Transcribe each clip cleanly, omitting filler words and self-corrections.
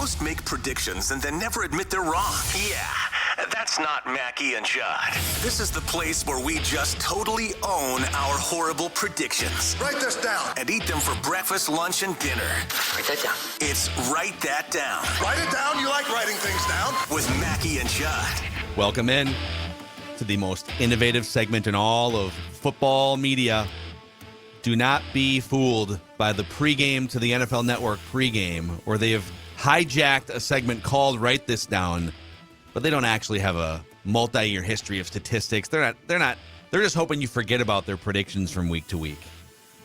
Most make predictions and then never admit they're wrong. Yeah, that's not Mackie and Judd. This is the place where we just totally own our horrible predictions. Write this down. And eat them for breakfast, lunch, and dinner. Write that down. It's Write That Down. Write it down. You like writing things down. With Mackie and Judd. Welcome in to the most innovative segment in all of football media. Do not be fooled by the pregame to the NFL Network pregame, where they have hijacked a segment called Write This Down, but they don't actually have a multi-year history of statistics. They're just hoping you forget about their predictions from week to week.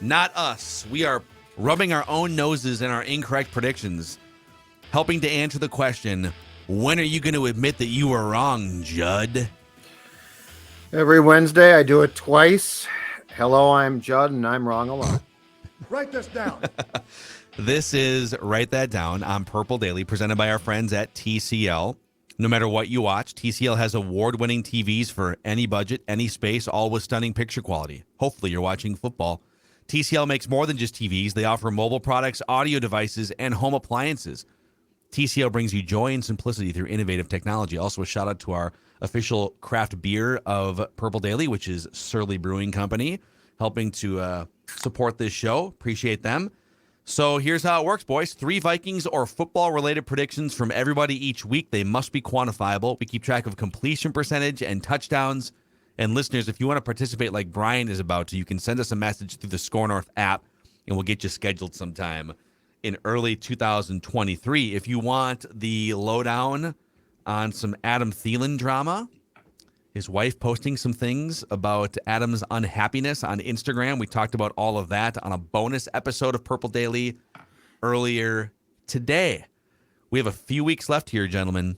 Not us. We are rubbing our own noses in our incorrect predictions, helping to answer the question, when are you going to admit that you were wrong, Judd? Every Wednesday, I do it twice. Hello, I'm Judd, and I'm wrong a lot. Write this down. This is Write That Down on Purple Daily, presented by our friends at TCL. No matter what you watch, TCL has award-winning TVs for any budget, any space, all with stunning picture quality. Hopefully you're watching football. TCL makes more than just TVs. They offer mobile products, audio devices, and home appliances. TCL brings you joy and simplicity through innovative technology. Also, a shout-out to our official craft beer of Purple Daily, which is Surly Brewing Company, helping to support this show. Appreciate them. So here's how it works, boys. 3 Vikings or football-related predictions from everybody each week. They must be quantifiable. We keep track of completion percentage and touchdowns. And listeners, if you want to participate like Brian is about to, you can send us a message through the Score North app, and we'll get you scheduled sometime in early 2023. If you want the lowdown on some Adam Thielen drama, his wife posting some things about Adam's unhappiness on Instagram. We talked about all of that on a bonus episode of Purple Daily earlier today. We have a few weeks left here, gentlemen,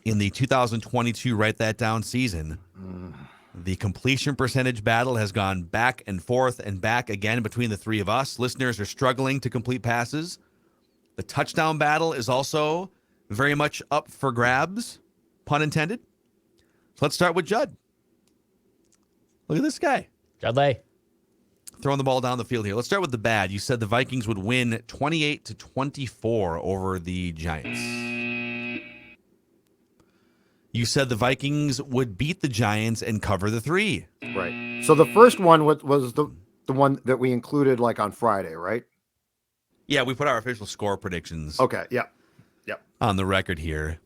in the 2022 Write That Down season. The completion percentage battle has gone back and forth and back again between the three of us. Listeners are struggling to complete passes. The touchdown battle is also very much up for grabs, pun intended. So let's start with Judd. Look at this guy. Judd Lay. Throwing the ball down the field here. Let's start with the bad. You said the Vikings would win 28-24 over the Giants. You said the Vikings would beat the Giants and cover the 3. Right. So the first one was the one that we included like on Friday, right? Yeah, we put our official score predictions Okay. Yeah. on the record here.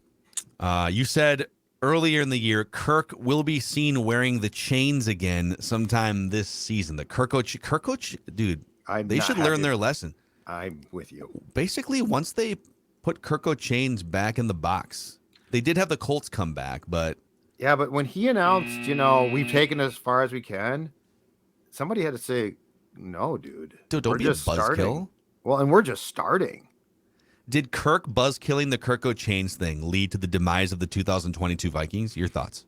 You said earlier in the year, Kirk will be seen wearing the chains again sometime this season. The Kirk coach, dude, they should learn their lesson. I'm with you. Basically, once they put Kirk chains back in the box, they did have the Colts come back, but... Yeah, but when he announced, we've taken it as far as we can, somebody had to say, no, dude. Dude, don't be a buzzkill. Well, and we're just starting. Did Kirk buzzkilling the Kirk chains thing lead to the demise of the 2022 Vikings? Your thoughts?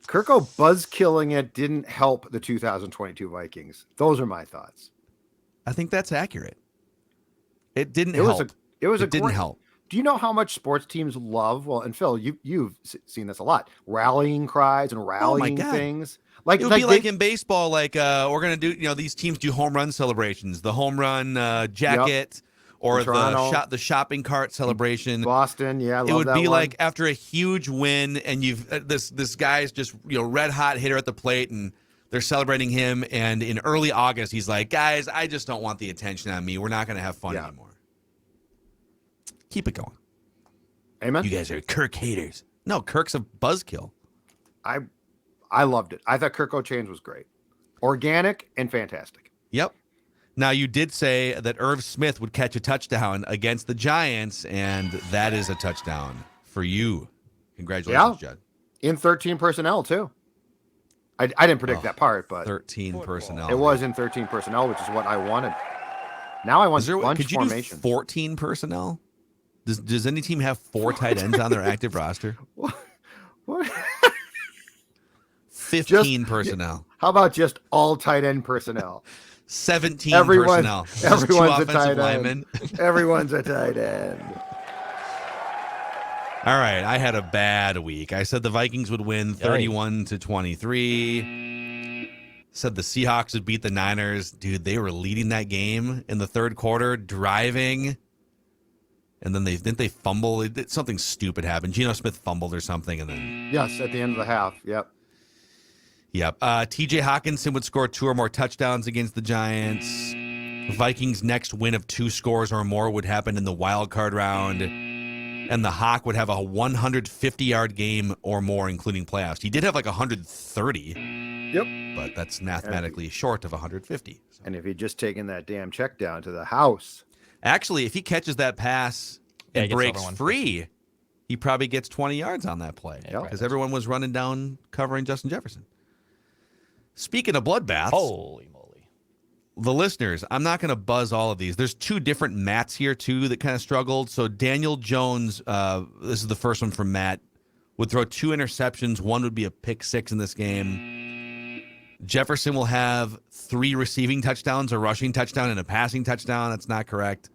Kirk buzzkilling it didn't help the 2022 Vikings. Those are my thoughts. I think that's accurate. It didn't help. It didn't help. Do you know how much sports teams love? Well, and Phil, you've seen this a lot. Rallying cries and rallying things. Like it would be like in baseball. Like we're gonna do. These teams do home run celebrations. The home run jacket, or the shopping cart celebration. Boston, yeah, I love that. It would be like after a huge win, and you've this guy's just red hot hitter at the plate, and they're celebrating him. And in early August, he's like, guys, I just don't want the attention on me. We're not gonna have fun anymore. Keep it going. Amen. You guys are Kirk haters. No, Kirk's a buzzkill. I loved it. I thought Kirk Chains was great. Organic and fantastic. Yep. Now, you did say that Irv Smith would catch a touchdown against the Giants, and that is a touchdown for you. Congratulations, Judd. In 13 personnel, too. I didn't predict that part, but 13 personnel. It was in 13 personnel, which is what I wanted. Now I want bunch could you formation. Do 14 personnel? Does any team have 4 tight ends on their active roster? What? 15 personnel. How about just all tight end personnel? 17 personnel. Everyone's a tight end. Everyone's a tight end. All right, I had a bad week. I said the Vikings would win 31-23. Said the Seahawks would beat the Niners. Dude, they were leading that game in the third quarter, driving. And then didn't they fumble? Something stupid happened. Geno Smith fumbled or something, and then Yes, at the end of the half. Yep. TJ Hockenson would score 2 or more touchdowns against the Giants. Vikings' next win of 2 scores or more would happen in the wild card round. And the Hawk would have a 150-yard game or more, including playoffs. He did have like 130. Yep. But that's mathematically short of 150. So. And if he'd just taken that damn check down to the house. Actually, if he catches that pass and breaks free, he probably gets 20 yards on that play. Because everyone was running down covering Justin Jefferson. Speaking of bloodbaths. Holy moly. The listeners, I'm not going to buzz all of these. There's 2 different Matts here, too, that kind of struggled. So Daniel Jones, this is the first one from Matt, would throw 2 interceptions. One would be a pick 6 in this game. Jefferson will have 3 receiving touchdowns, a rushing touchdown, and a passing touchdown. That's not correct.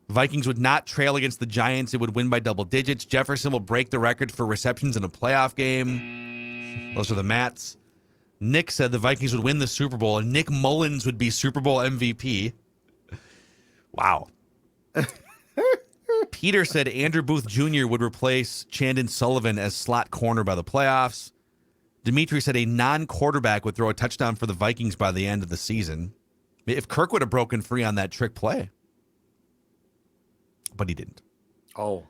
Vikings would not trail against the Giants. It would win by double digits. Jefferson will break the record for receptions in a playoff game. Those are the Matts. Nick said the Vikings would win the Super Bowl, and Nick Mullins would be Super Bowl MVP. Wow. Peter said Andrew Booth Jr. would replace Chandon Sullivan as slot corner by the playoffs. Dimitri said a non-quarterback would throw a touchdown for the Vikings by the end of the season. If Kirk would have broken free on that trick play. But he didn't. Oh.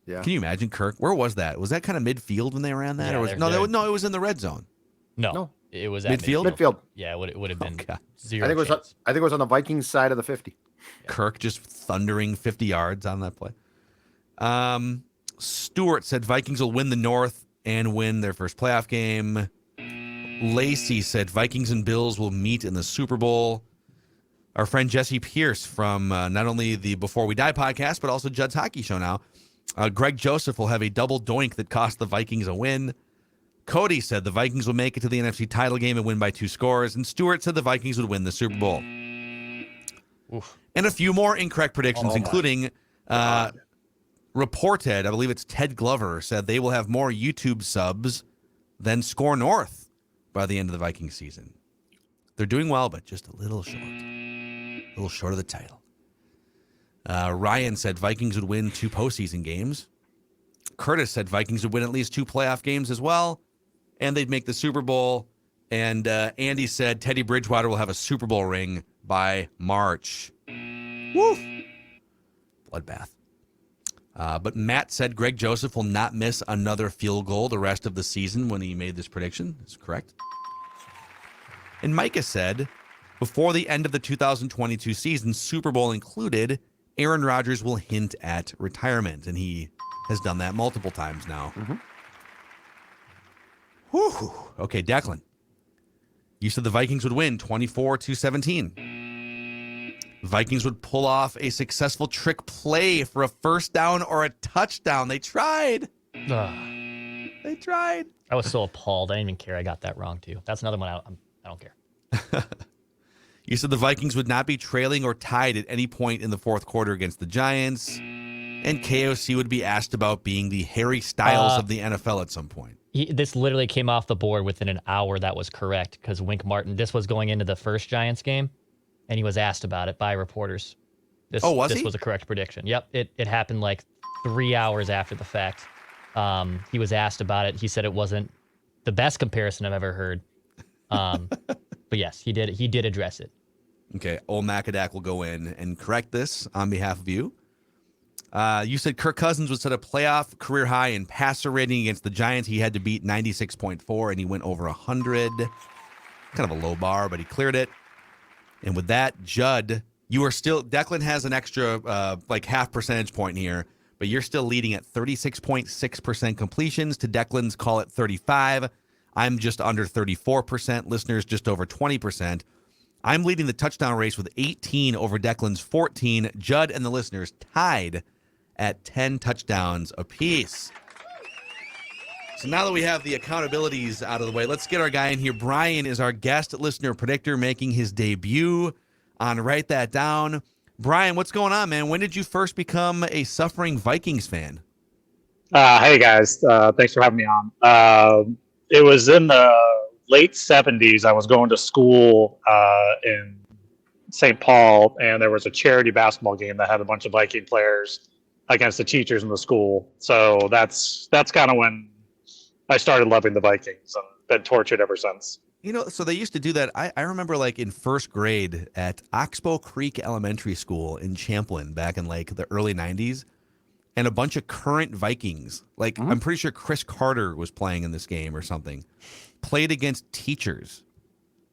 Yeah. Can you imagine Kirk? Where was that? Was that kind of midfield when they ran that? Yeah, or no, it was in the red zone. No. It was at midfield. Midfield. Yeah, it would have been I zero. think it was on the Vikings side of the 50. Yeah. Kirk just thundering 50 yards on that play. Stewart said Vikings will win the North and win their first playoff game. Lacey said Vikings and Bills will meet in the Super Bowl. Our friend Jesse Pierce from not only the Before We Die podcast, but also Judd's Hockey Show now. Greg Joseph will have a double doink that cost the Vikings a win. Cody said the Vikings will make it to the NFC title game and win by 2 scores. And Stewart said the Vikings would win the Super Bowl. Oof. And a few more incorrect predictions, including reported, I believe it's Ted Glover, said they will have more YouTube subs than Score North by the end of the Vikings season. They're doing well, but just a little short. A little short of the title. Ryan said Vikings would win 2 postseason games. Curtis said Vikings would win at least 2 playoff games as well, and they'd make the Super Bowl. And Andy said Teddy Bridgewater will have a Super Bowl ring by March. Woof. Bloodbath. But Matt said Greg Joseph will not miss another field goal the rest of the season when he made this prediction. That's correct. And Micah said before the end of the 2022 season, Super Bowl included, Aaron Rodgers will hint at retirement. And he has done that multiple times now. Mm-hmm. Whew. Okay, Declan. You said the Vikings would win 24-17. Vikings would pull off a successful trick play for a first down or a touchdown. They tried. They tried. I was so appalled. I didn't even care. I got that wrong, too. That's another one I don't care. You said the Vikings would not be trailing or tied at any point in the fourth quarter against the Giants. And KOC would be asked about being the Harry Styles of the NFL at some point. This literally came off the board within an hour. That was correct because Wink Martin, this was going into the first Giants game, and he was asked about it by reporters. This was a correct prediction. Yep, it happened like 3 hours after the fact. He was asked about it. He said it wasn't the best comparison I've ever heard. But yes, he did address it. Okay, old Macadac will go in and correct this on behalf of you. You said Kirk Cousins would set a playoff career high in passer rating against the Giants. He had to beat 96.4, and he went over 100. Kind of a low bar, but he cleared it. And with that, Judd, you are still... Declan has an extra, half percentage point here, but you're still leading at 36.6% completions to Declan's call it 35. I'm just under 34%. Listeners, just over 20%. I'm leading the touchdown race with 18 over Declan's 14. Judd and the listeners tied at 10 touchdowns apiece. So now that we have the accountabilities out of the way, let's get our guy in here. Brian is our guest listener predictor making his debut on Write That Down. Brian, what's going on, man? When did you first become a suffering Vikings fan? Hey, guys. Thanks for having me on. It was in the late 70s. I was going to school in St. Paul, and there was a charity basketball game that had a bunch of Viking players against the teachers in the school. So that's kind of when I started loving the Vikings and been tortured ever since. So they used to do that. I remember like in first grade at Oxbow Creek Elementary School in Champlin back in like the early 90s. And a bunch of current Vikings, like I'm pretty sure Chris Carter was playing in this game or something, played against teachers.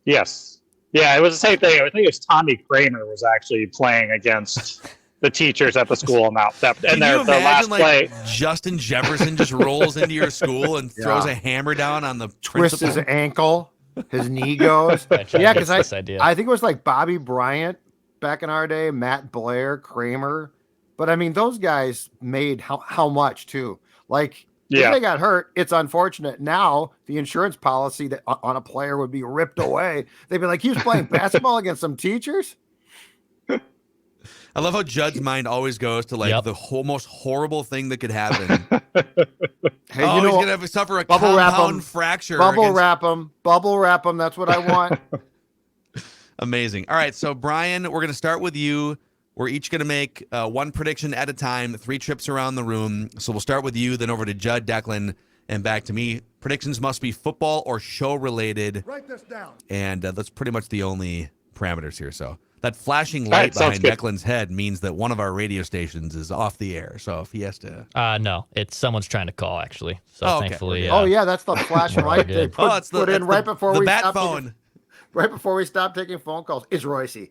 Yes. Yeah, it was the same thing. I think it was Tommy Kramer was actually playing against the teachers at the school. And Can you imagine like Justin Jefferson just rolls into your school and throws a hammer down on the twists his ankle, his knee goes. Yeah, because I think it was like Bobby Bryant back in our day, Matt Blair, Kramer. But I mean, those guys made how much too? Like, if they got hurt, it's unfortunate. Now the insurance policy that on a player would be ripped away. They'd be like, he was playing basketball against some teachers. I love how Judd's mind always goes to like the most horrible thing that could happen. Hey, he's gonna suffer a compound fracture. Bubble wrap him. That's what I want. Amazing. All right, so Brian, we're gonna start with you. We're each going to make one prediction at a time, 3 trips around the room. So we'll start with you, then over to Judd, Declan, and back to me. Predictions must be football or show-related. Write this down. And that's pretty much the only parameters here. So that flashing light behind Declan's head means that one of our radio stations is off the air. So if he has to... No, it's someone's trying to call, actually. So thankfully... Oh, yeah, that's the flashing light they put in right before we stop phone. Right before we stop taking phone calls. It's Royce.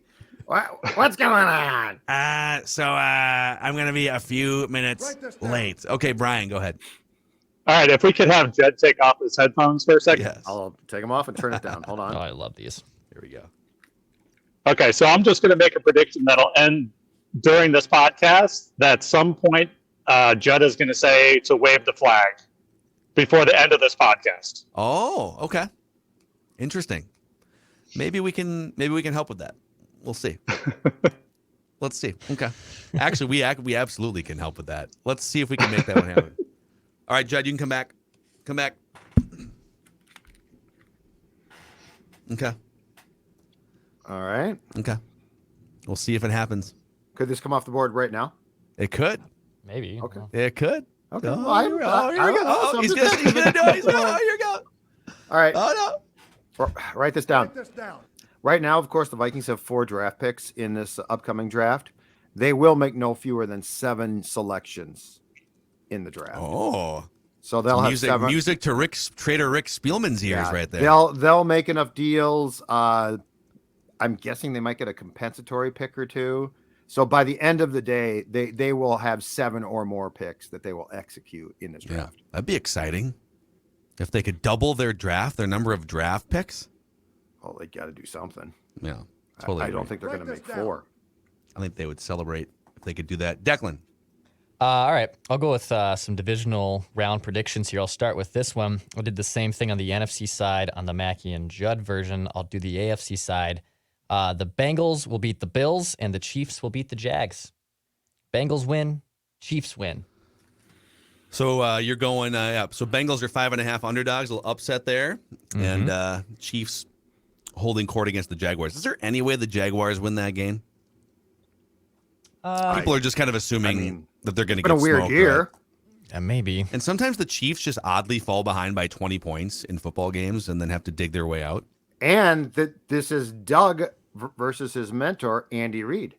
What's going on? I'm going to be a few minutes late. Okay, Brian, go ahead. All right, if we could have Jed take off his headphones for a second. Yes. I'll take them off and turn it down. Hold on. Oh, I love these. Here we go. Okay, so I'm just going to make a prediction that'll end during this podcast. That at some point, Judd is going to say to wave the flag before the end of this podcast. Oh, okay. Interesting. Maybe we can help with that. We'll see. Let's see. Okay. Actually, we absolutely can help with that. Let's see if we can make that one happen. All right, Judd, you can come back. Come back. Okay. All right. Okay. We'll see if it happens. Could this come off the board right now? It could. Maybe. Okay. It could. Okay. Oh, here we go. Oh, he's gonna do it. Oh, here we go. All right. Oh, no. Write this down. Write this down. Right now, of course, the Vikings have 4 draft picks in this upcoming draft. They will make no fewer than 7 selections in the draft. Oh, so they'll have 7. Music to Trader Rick Spielman's ears right there. They'll make enough deals. I'm guessing they might get a compensatory pick or 2. So by the end of the day, they will have 7 or more picks that they will execute in this draft. Yeah, that'd be exciting. If they could double their number of draft picks. Well, they got to do something. Yeah, totally. I don't think they're going to make 4. I think they would celebrate if they could do that. Declan. All right, I'll go with some divisional round predictions here. I'll start with this one. I did the same thing on the NFC side on the Mackey and Judd version. I'll do the AFC side. The Bengals will beat the Bills, and the Chiefs will beat the Jags. Bengals win, Chiefs win. So you're going up. So Bengals are 5.5 underdogs. A little upset there, and Chiefs holding court against the Jaguars. Is there any way the Jaguars win that game? People are just kind of assuming that they're going to get a weird smoked, year. Right? Yeah, maybe. And sometimes the Chiefs just oddly fall behind by 20 points in football games and then have to dig their way out. And this is Doug versus his mentor, Andy Reid.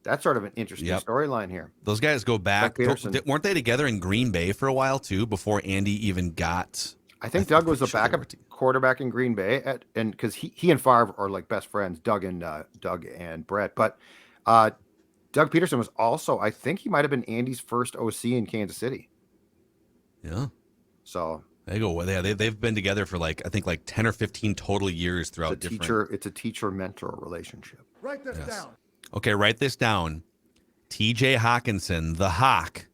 That's sort of an interesting storyline here. Those guys go back. Weren't they together in Green Bay for a while, too, before Andy even got... I think Doug was the backup quarterback in Green Bay, and because he and Favre are like best friends, Doug and Brett. But Doug Peterson was also, I think he might have been Andy's first OC in Kansas City. Yeah. So they go. They've been together for I think 10 or 15 total years throughout It's a teacher-mentor relationship. Write this down. Okay, write this down. TJ Hockenson, the Hawk,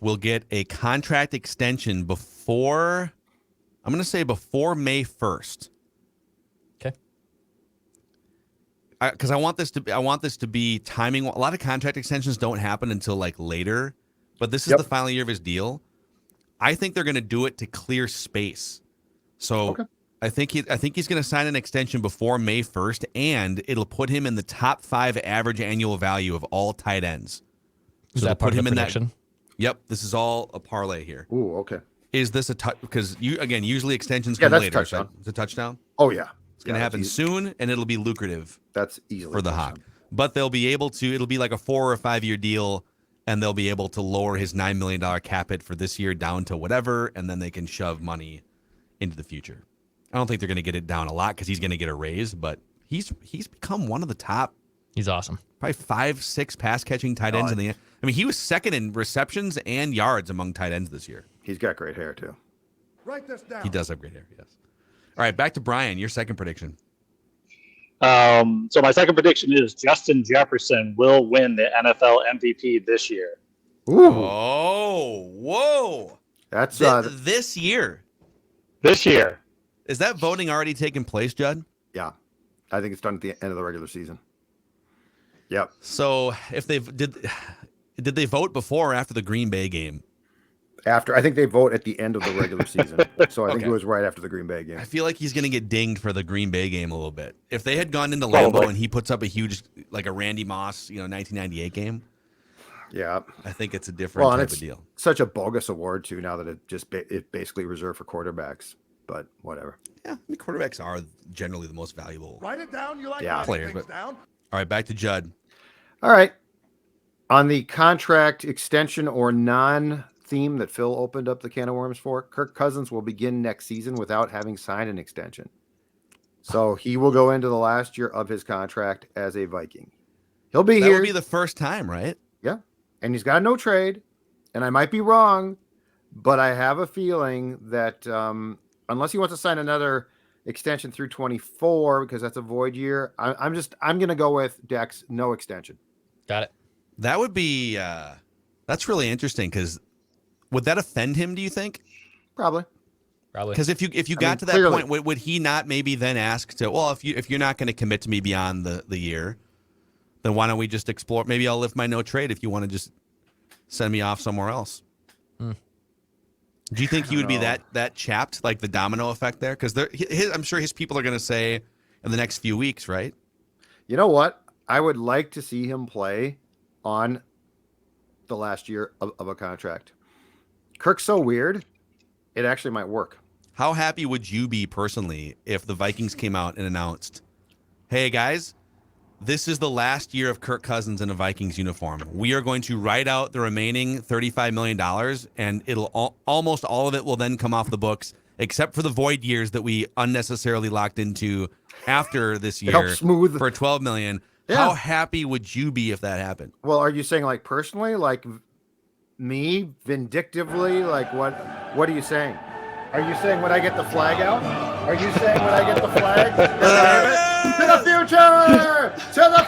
will get a contract extension before... I'm going to say before May 1st. Okay. Because I want this to be timing. A lot of contract extensions don't happen until later, but this is the final year of his deal. I think they're going to do it to clear space. So I think he's going to sign an extension before May 1st, and it'll put him in the top 5 average annual value of all tight ends. Is that part of the prediction? Yep, this is all a parlay here. Ooh, okay. Is this a because usually extensions come later. Touchdown. So it's a touchdown. Oh yeah, it's going to happen soon, and it'll be lucrative. That's easily for the Hawk. But they'll be able to. It'll be like a 4 or 5 year deal, and they'll be able to lower his $9 million cap hit for this year down to whatever, and then they can shove money into the future. I don't think they're going to get it down a lot because he's going to get a raise, but he's become one of the top. He's awesome. Probably 5-6 pass catching tight ends in the. I mean, he was second in receptions and yards among tight ends this year. He's got great hair too. Write this down. He does have great hair. Yes. All right, back to Brian. Your second prediction. So my second prediction is Justin Jefferson will win the NFL MVP this year. Ooh. Oh, whoa! That's this year. This year. Is that voting already taken place, Judd? Yeah, I think it's done at the end of the regular season. Yep. So if did they vote before or after the Green Bay game? After, I think they vote at the end of the regular season. So I think it was right after the Green Bay game. I feel like he's going to get dinged for the Green Bay game a little bit. If they had gone into Lambeau and he puts up a huge, like a Randy Moss, 1998 game. Yeah. I think it's a different type of deal. Such a bogus award too. Now that it's basically reserved for quarterbacks. But whatever. Yeah, I mean, quarterbacks are generally the most valuable. Write it down. You like players. things down? All right, back to Judd. All right. On the contract extension or non-theme that Phil opened up the can of worms for, Kirk Cousins will begin next season without having signed an extension. So he will go into the last year of his contract as a Viking. He'll be here. That will be the first time, right? Yeah. And he's got no trade. And I might be wrong, but I have a feeling that unless he wants to sign another extension through 24 because that's a void year, I'm going to go with Dex, no extension. Got it. That would be that's really interesting because would that offend him, do you think? Probably. Because if you got to that point, would he not maybe then ask to, well, if you're not going to commit to me beyond the year, then why don't we just explore? Maybe I'll lift my no trade if you want to just send me off somewhere else. Do you think he would be that chapped, like the domino effect there? Because I'm sure his people are going to say in the next few weeks, right? You know what? I would like to see him play on the last year of a contract. Kirk's so weird, it actually might work. How happy would you be personally if the Vikings came out and announced, hey, guys, this is the last year of Kirk Cousins in a Vikings uniform. We are going to write out the remaining $35 million, and it'll almost all of it will then come off the books, except for the void years that we unnecessarily locked into after this year for $12 million. Yeah. How happy would you be if that happened? Well, are you saying like personally, like me vindictively? Like what are you saying? Are you saying when I get the flag out? Are you saying when I get the flag? To the future! To the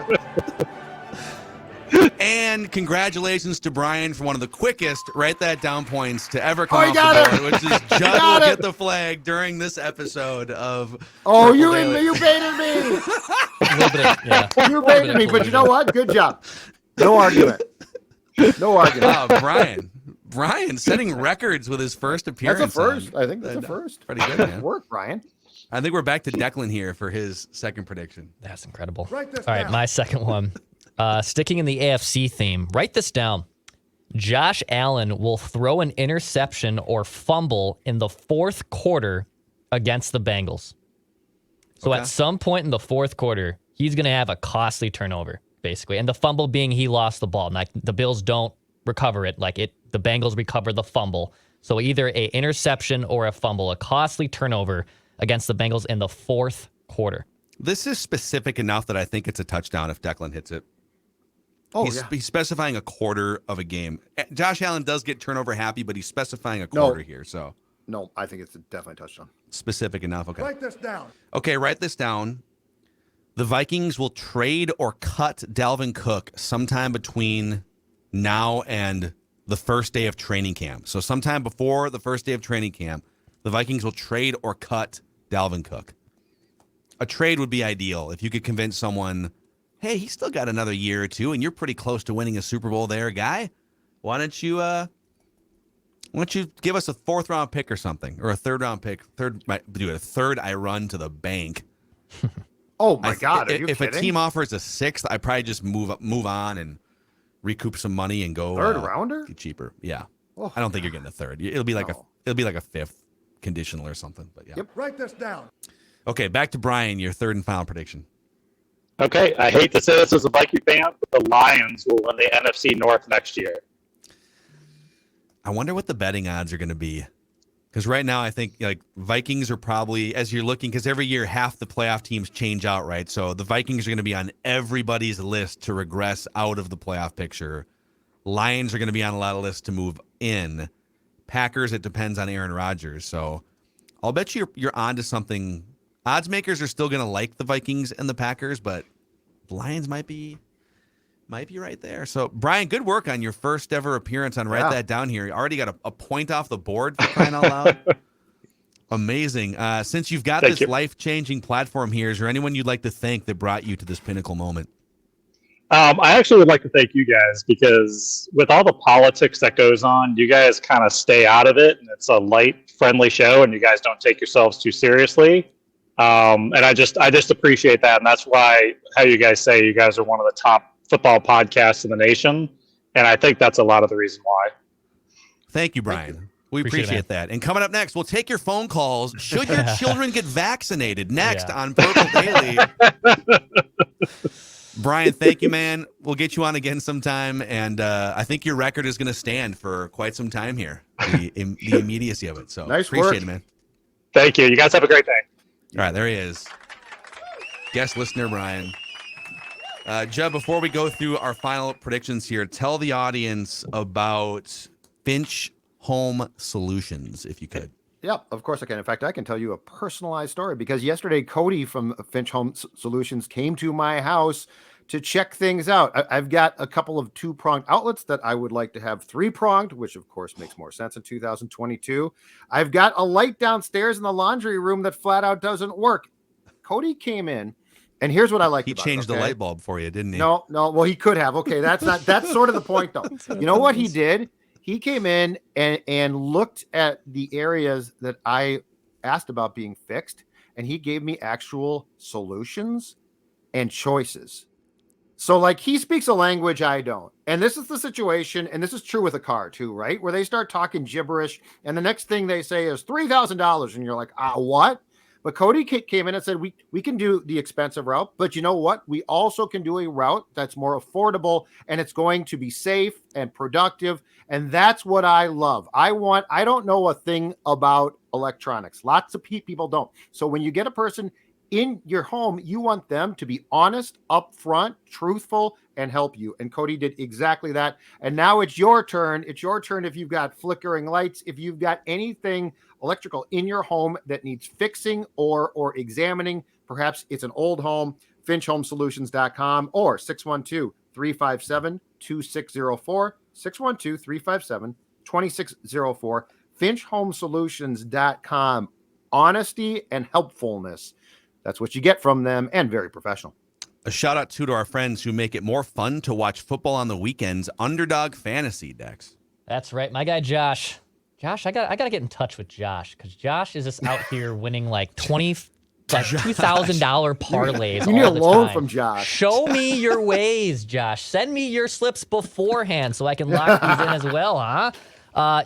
future! And congratulations to Brian for one of the quickest write that down points to ever come off the board, which is Judd will get the flag during this episode of. Oh, you baited me! You baited me, but you know what? Good job. No argument. No argument. Wow, Brian setting records with his first appearance. That's a first. I think that's a first. Pretty good, man. Work, Brian. I think we're back to Declan here for his second prediction. That's incredible. Write this All right, down. my second one. Sticking in the AFC theme, write this down. Josh Allen will throw an interception or fumble in the fourth quarter against the Bengals. So at some point in the fourth quarter, he's going to have a costly turnover, basically. And the fumble being he lost the ball. Like the Bills don't recover it. The Bengals recover the fumble. So either a interception or a fumble, a costly turnover against the Bengals in the fourth quarter. This is specific enough that I think it's a touchdown if Declan hits it. He's specifying a quarter of a game. Josh Allen does get turnover happy, but he's specifying a quarter here. So no, I think it's definitely a touchdown. Specific enough. Okay. Write this down. Okay, write this down. The Vikings will trade or cut Dalvin Cook sometime between now and the first day of training camp. So sometime before the first day of training camp, the Vikings will trade or cut Dalvin Cook. A trade would be ideal if you could convince someone, hey, he's still got another year or two, and you're pretty close to winning a Super Bowl there, guy. Why don't you Why don't you give us a 4th round pick or something, or a 3rd round pick? Might do it. A 3rd, I run to the bank. Oh my God! Are you if kidding? a team offers a 6th, I probably just move on and recoup some money and go 3rd rounder cheaper. Yeah, oh, I don't think you're getting a 3rd. It'll be like a 5th conditional or something. But yeah. Yep. Write this down. Okay, back to Brian. Your 3rd and final prediction. Okay, I hate to say this as a Viking fan, but the Lions will win the NFC North next year. I wonder what the betting odds are going to be. Because right now, I think like Vikings are probably, as you're looking, because every year half the playoff teams change out, right? So the Vikings are going to be on everybody's list to regress out of the playoff picture. Lions are going to be on a lot of lists to move in. Packers, it depends on Aaron Rodgers. So I'll bet you're onto something. Odds makers are still going to like the Vikings and the Packers, but the Lions might be right there. So, Brian, good work on your first ever appearance on Write That Down here. You already got a point off the board for crying out loud. Amazing. Since you've got this life-changing platform here, is there anyone you'd like to thank that brought you to this pinnacle moment? I actually would like to thank you guys because with all the politics that goes on, you guys kind of stay out of it, and it's a light, friendly show, and you guys don't take yourselves too seriously. And I just appreciate that, and that's why how you guys say you guys are one of the top football podcasts in the nation, and I think that's a lot of the reason why. Thank you, Brian. We appreciate that. And coming up next, we'll take your phone calls. Should your children get vaccinated? Next on Purple Daily. Brian, thank you, man. We'll get you on again sometime, and I think your record is going to stand for quite some time here, the immediacy of it. So nice appreciate work. it, man. Thank you. You guys have a great day. All right, there he is. Guest listener, Brian. Judd, before we go through our final predictions here, tell the audience about Finch Home Solutions, if you could. Yeah, of course I can. In fact, I can tell you a personalized story because yesterday Cody from Finch Home Solutions came to my house to check things out. I've got a couple of 2-pronged outlets that I would like to have 3-pronged, which of course makes more sense in 2022. I've got a light downstairs in the laundry room that flat out doesn't work. Cody came in. And here's what I like. He changed the light bulb for you, didn't he? No. Well, he could have. Okay, that's sort of the point, though. You know what he did? He came in and looked at the areas that I asked about being fixed, and he gave me actual solutions and choices. So, like, he speaks a language I don't. And this is the situation, and this is true with a car, too, right? Where they start talking gibberish, and the next thing they say is $3,000, and you're like, what? But Cody came in and said, we can do the expensive route, but you know what? We also can do a route that's more affordable, and it's going to be safe and productive. And that's what I love. I don't know a thing about electronics. Lots of people don't. So when you get a person in your home, you want them to be honest, upfront, truthful, and help you. And Cody did exactly that. And now it's your turn. It's your turn if you've got flickering lights, if you've got anything electrical in your home that needs fixing or examining. Perhaps it's an old home, finchhomesolutions.com or 612-357-2604, 612-357-2604, finchhomesolutions.com. Honesty and helpfulness. That's what you get from them, and very professional. A shout out to our friends who make it more fun to watch football on the weekends, Underdog Fantasy, Dex. That's right. My guy, Josh. Josh, I got to get in touch with Josh because Josh is just out here winning like $2,000 parlays. You need all a the loan time. from Josh. Show me your ways, Josh. Send me your slips beforehand so I can lock these in as well, huh?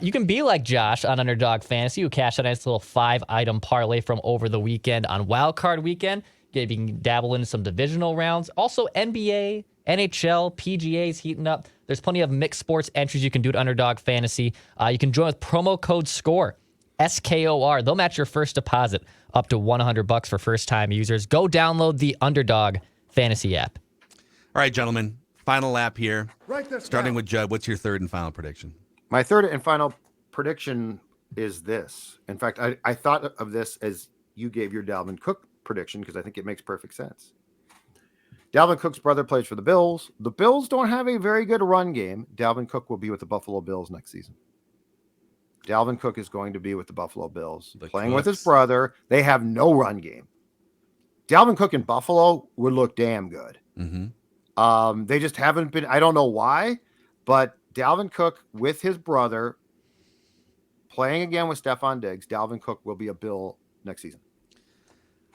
You can be like Josh on Underdog Fantasy, who cashed a nice little 5-item parlay from over the weekend on Wild Card Weekend. You can dabble into some divisional rounds. Also, NBA, NHL, PGA's heating up. There's plenty of mixed sports entries you can do at Underdog Fantasy. You can join with promo code SCORE, SKOR. They'll match your first deposit up to $100 for first-time users. Go download the Underdog Fantasy app. All right, gentlemen, final lap here. Starting down. with Judd, what's your third and final prediction? My third and final prediction is this. In fact, I thought of this as you gave your Dalvin Cook prediction because I think it makes perfect sense. Dalvin Cook's brother plays for the Bills. The Bills don't have a very good run game. Dalvin Cook will be with the Buffalo Bills next season. Dalvin Cook is going to be with the Buffalo Bills. Playing with his brother. They have no run game. Dalvin Cook in Buffalo would look damn good. Mm-hmm. They just haven't been, I don't know why, but Dalvin Cook with his brother playing again with Stephon Diggs, Dalvin Cook will be a Bill next season.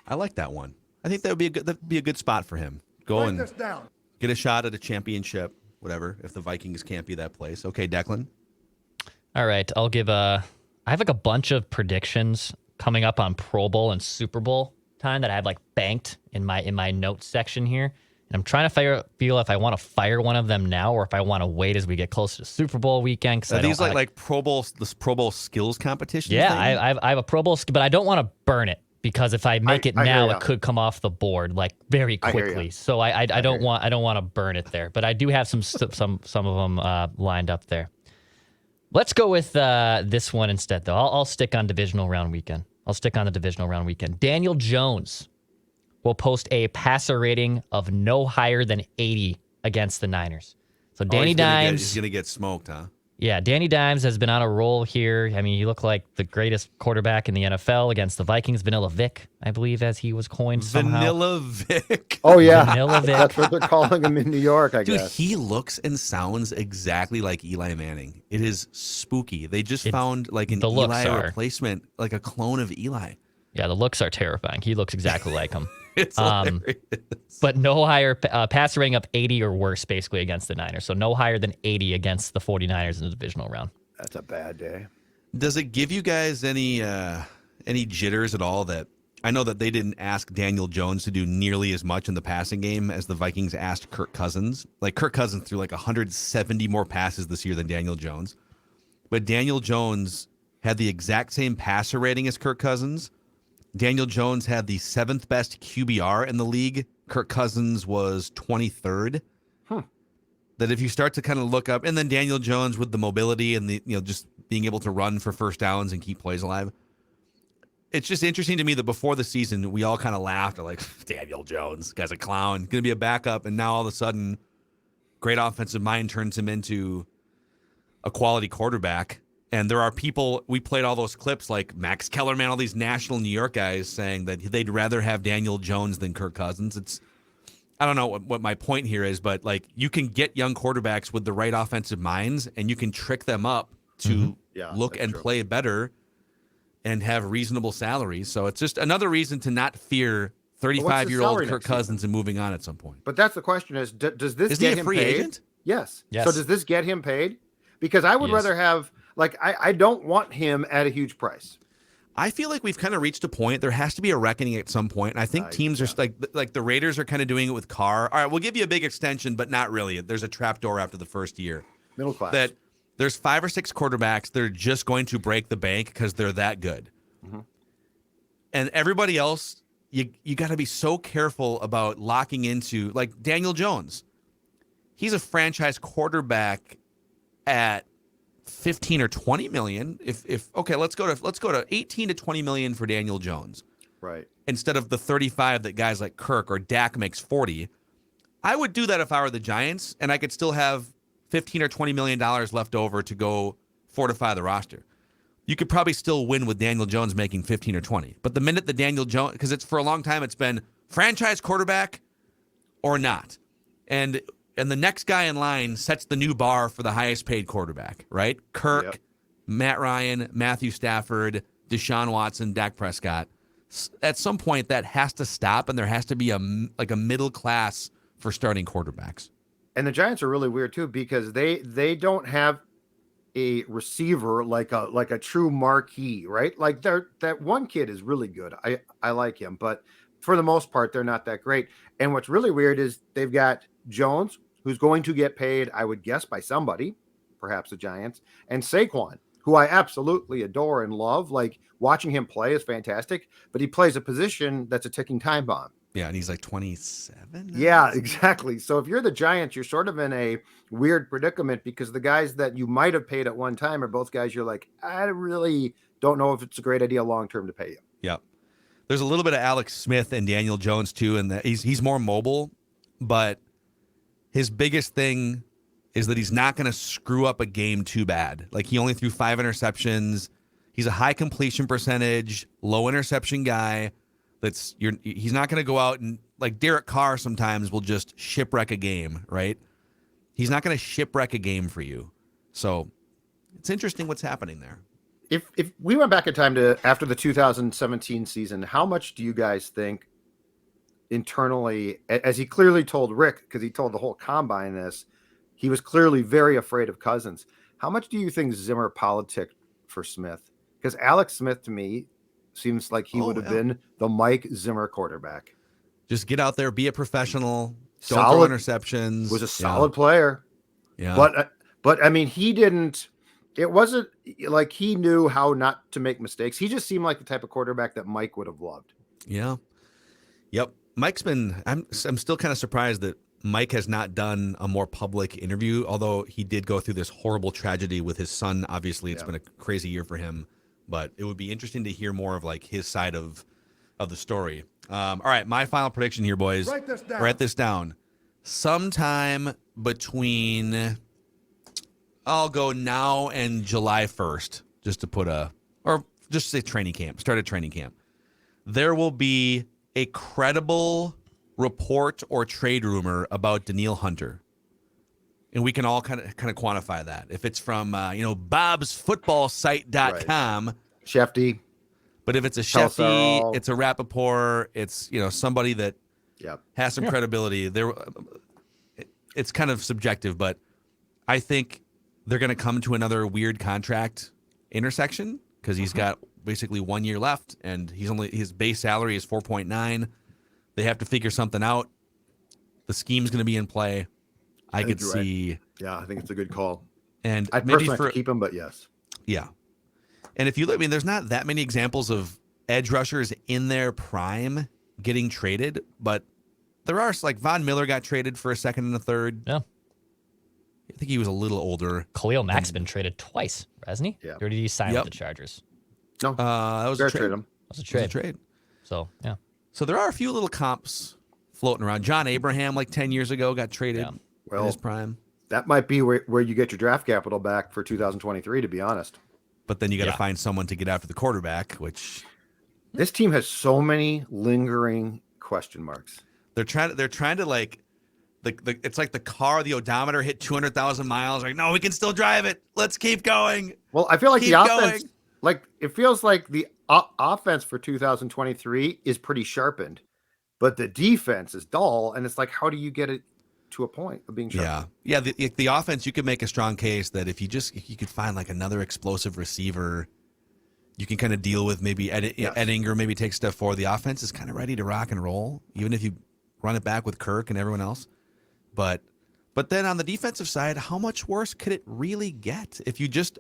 I like that one. I think that'd be a good spot for him. Go and get a shot at a championship, whatever, if the Vikings can't be that place. Okay, Declan. All right, I'll give I have like a bunch of predictions coming up on Pro Bowl and Super Bowl time that I have like banked in my notes section here. And I'm trying to feel if I want to fire one of them now or if I want to wait as we get closer to Super Bowl weekend. Are these like Pro Bowl skills competition? Yeah, I have a Pro Bowl, but I don't want to burn it because if I make it now, it could come off the board like very quickly. So I don't want to burn it there. But I do have some of them lined up there. Let's go with this one instead, though. I'll stick on divisional round weekend. I'll stick on the divisional round weekend. Daniel Jones will post a passer rating of no higher than 80 against the Niners. So Danny Dimes... He's going to get smoked, huh? Yeah, Danny Dimes has been on a roll here. I mean, he looked like the greatest quarterback in the NFL against the Vikings. Vanilla Vic, I believe, as he was coined somehow. Vanilla Vic. Oh, yeah. Vanilla Vic. That's what they're calling him in New York, I guess. Dude, he looks and sounds exactly like Eli Manning. It is spooky. They just found like an Eli replacement, like a clone of Eli. Yeah, the looks are terrifying. He looks exactly like him. It's hilarious. But no higher passer rating up 80 or worse, basically, against the Niners. So no higher than 80 against the 49ers in the divisional round. That's a bad day. Does it give you guys any jitters at all that I know that they didn't ask Daniel Jones to do nearly as much in the passing game as the Vikings asked Kirk Cousins? Like Kirk Cousins threw like 170 more passes this year than Daniel Jones. But Daniel Jones had the exact same passer rating as Kirk Cousins. Daniel Jones had the 7th best QBR in the league. Kirk Cousins was 23rd. That if you start to kind of look up, and then Daniel Jones with the mobility and the just being able to run for first downs and keep plays alive. It's just interesting to me that before the season, we all kind of laughed at like, Daniel Jones, guy's a clown, going to be a backup. And now all of a sudden, great offensive mind turns him into a quality quarterback. And there are people, we played all those clips like Max Kellerman, all these national New York guys saying that they'd rather have Daniel Jones than Kirk Cousins. I don't know what my point here is, but like you can get young quarterbacks with the right offensive minds and you can trick them up to look and play better and have reasonable salaries. So it's just another reason to not fear 35-year-old Kirk Cousins and moving on at some point. But that's the question is does this get him paid? Is he a free agent? Yes. So does this get him paid? Because I would rather have... Like, I don't want him at a huge price. I feel like we've kind of reached a point. There has to be a reckoning at some point. And I think teams are like the Raiders are kind of doing it with Carr. All right, we'll give you a big extension, but not really. There's a trapdoor after the first year. Middle class. That there's 5 or 6 quarterbacks that are just going to break the bank because they're that good. Mm-hmm. And everybody else, you got to be so careful about locking into, like Daniel Jones. He's a franchise quarterback at 15 or 20 million. If okay, let's go to 18 to 20 million for Daniel Jones. Right. Instead of the 35 that guys like Kirk or Dak makes 40. I would do that if I were the Giants and I could still have 15 or 20 million dollars left over to go fortify the roster. You could probably still win with Daniel Jones making 15 or 20. But the minute the Daniel Jones, because it's for a long time it's been franchise quarterback or not. And the next guy in line sets the new bar for the highest paid quarterback, right? Kirk, Matt Ryan, Matthew Stafford, Deshaun Watson, Dak Prescott. At some point, that has to stop, and there has to be a middle class for starting quarterbacks. And the Giants are really weird too because they don't have a receiver like a true marquee, right? Like that one kid is really good. I like him, but for the most part, they're not that great. And what's really weird is they've got Jones, who's going to get paid, I would guess, by somebody, perhaps the Giants, and Saquon, who I absolutely adore and love. Like, watching him play is fantastic, but he plays a position that's a ticking time bomb. Yeah, and he's like 27? Yeah, exactly. So if you're the Giants, you're sort of in a weird predicament because the guys that you might have paid at one time are both guys you're like, I really don't know if it's a great idea long-term to pay you. Yep. There's a little bit of Alex Smith and Daniel Jones, too, and that he's more mobile, but his biggest thing is that he's not going to screw up a game too bad. Like, he only threw 5 interceptions. He's a high completion percentage, low interception guy. He's not going to go out and, like Derek Carr sometimes will just shipwreck a game, right? He's not going to shipwreck a game for you. So it's interesting what's happening there. if we went back in time to after the 2017 season, how much do you guys think internally, as he clearly told Rick, because he told the whole combine this, he was clearly very afraid of Cousins. How much do you think Zimmer politicked for Smith? Because Alex Smith, to me, seems like he would have been the Mike Zimmer quarterback. Just get out there, be a professional, don't solid, throw interceptions. Was a solid player. Yeah. But I mean, he didn't, it wasn't like he knew how not to make mistakes. He just seemed like the type of quarterback that Mike would have loved. Yeah. Yep. Mike's been, I'm still kind of surprised that Mike has not done a more public interview, although he did go through this horrible tragedy with his son. Obviously, it's been a crazy year for him, but it would be interesting to hear more of like his side of the story. All right, my final prediction here, boys. Write this down. Sometime between, I'll go now and July 1st, just to put or just say training camp, start a training camp. There will be a credible report or trade rumor about Danielle Hunter. And we can all kind of quantify that. If it's from, bobsfootballsite.com. Right. Shefty. But if it's a Shefty, it's a Rappaport, it's, somebody that has some credibility. It's kind of subjective, but I think they're going to come to another weird contract intersection because he's got basically 1 year left and his base salary is 4.9. They have to figure something out. The scheme's going to be in play. I could see. Right. Yeah, I think it's a good call. And I maybe personally have to keep him, but yes. Yeah. And if you look, there's not that many examples of edge rushers in their prime getting traded, but there are, like Von Miller got traded for a second and a third. Yeah. I think he was a little older. Khalil Mack's been traded twice, hasn't he? Yeah. Or did he sign with the Chargers? No. That was a trade. That was a trade. So, yeah. So there are a few little comps floating around. John Abraham, like 10 years ago, got traded in his prime. That might be where you get your draft capital back for 2023, to be honest. But then you got to find someone to get after the quarterback, which this team has so many lingering question marks. They're trying to like it's like the car, the odometer hit 200,000 miles. Like, no, we can still drive it. Let's keep going. Well, I feel like the offense, it feels like the offense for 2023 is pretty sharpened, but the defense is dull. And it's like, how do you get it to a point of being sharpened? Yeah. The offense, you could make a strong case that if you could find like another explosive receiver, you can kind of deal with maybe Ed Ingram maybe take stuff forward. The offense is kind of ready to rock and roll, even if you run it back with Kirk and everyone else. But then on the defensive side, how much worse could it really get if you just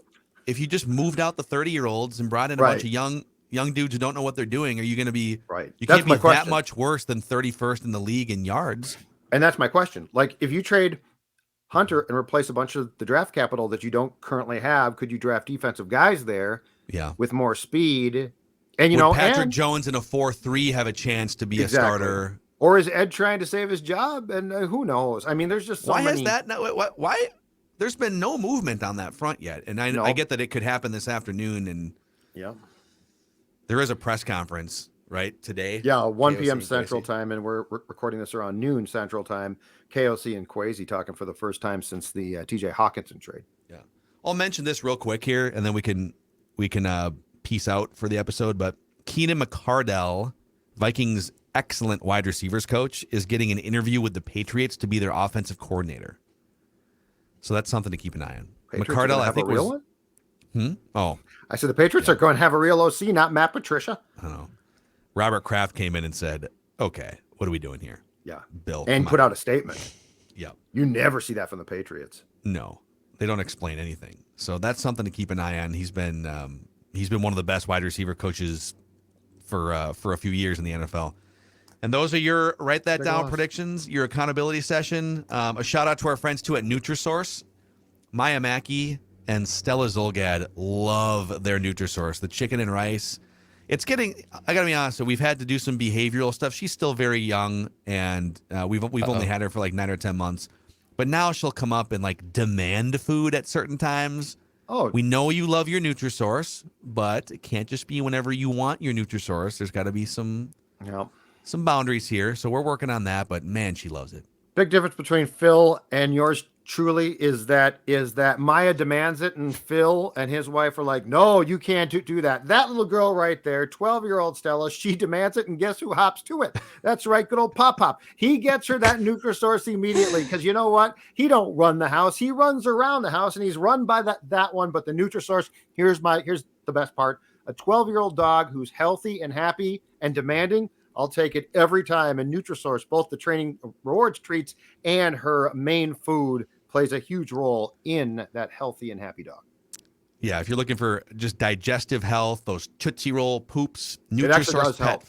moved out the 30-year-olds and brought in a bunch of young dudes who don't know what they're doing? Are you going to be right? You can't be that much worse than 31st in the league in yards. And that's my question. Like, if you trade Hunter and replace a bunch of the draft capital that you don't currently have, could you draft defensive guys there? Yeah, with more speed, and would Patrick Jones in a 4-3 have a chance to be a starter? Or is Ed trying to save his job? And who knows? I mean, there's just so many. Why? There's been no movement on that front yet, and I get that it could happen this afternoon. And there is a press conference right today. Yeah, 1 p.m. Central Time, and we're recording this around noon Central Time. KOC and Kwesi talking for the first time since the TJ Hockenson trade. Yeah, I'll mention this real quick here, and then we can peace out for the episode. But Keenan McCardell, Vikings' excellent wide receivers coach, is getting an interview with the Patriots to be their offensive coordinator. So that's something to keep an eye on. Patriots McCardell, I think, was. Oh, I said the Patriots are going to have a real OC, not Matt Patricia. I don't know. Robert Kraft came in and said, "Okay, what are we doing here?" Yeah, Bill, and put out a statement. Yeah, you never see that from the Patriots. No, they don't explain anything. So that's something to keep an eye on. He's been one of the best wide receiver coaches for a few years in the NFL. And those are your write that down predictions, your accountability session. A shout out to our friends too at Nutrisource. Maya Mackey and Stella Zolgad love their Nutrisource. The chicken and rice. It's getting. I gotta be honest. So we've had to do some behavioral stuff. She's still very young, and we've only had her for like 9 or 10 months. But now she'll come up and like demand food at certain times. Oh, we know you love your Nutrisource, but it can't just be whenever you want your Nutrisource. There's got to be some boundaries here. So we're working on that. But man, she loves it. Big difference between Phil and yours truly is that Maya demands it, and Phil and his wife are like, no, you can't do that. That little girl right there, 12-year-old Stella, she demands it, and guess who hops to it? That's right, good old Pop. He gets her that Nutrisource immediately, because you know what? He don't run the house. He runs around the house, and he's run by that one. But the Nutrisource, here's the best part. A 12-year-old dog who's healthy and happy and demanding, I'll take it every time. And Nutrisource, both the training rewards treats and her main food, plays a huge role in that healthy and happy dog. Yeah, if you're looking for just digestive health, those Tootsie Roll poops, Nutrisource Pet.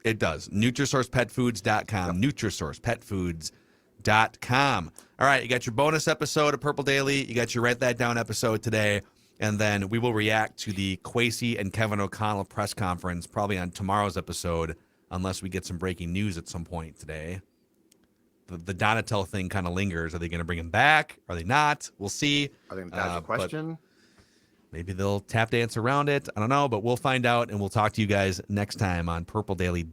It does. NutrisourcePetFoods.com. NutrisourcePetFoods.com. All right, you got your bonus episode of Purple Daily. You got your Write That Down episode today. And then we will react to the Kwesi and Kevin O'Connell press conference probably on tomorrow's episode, unless we get some breaking news at some point today. The Donatel thing kind of lingers. Are they going to bring him back? Are they not? We'll see. I think that's a question. Maybe they'll tap dance around it. I don't know, but we'll find out, and we'll talk to you guys next time on Purple Daily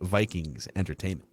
Vikings Entertainment.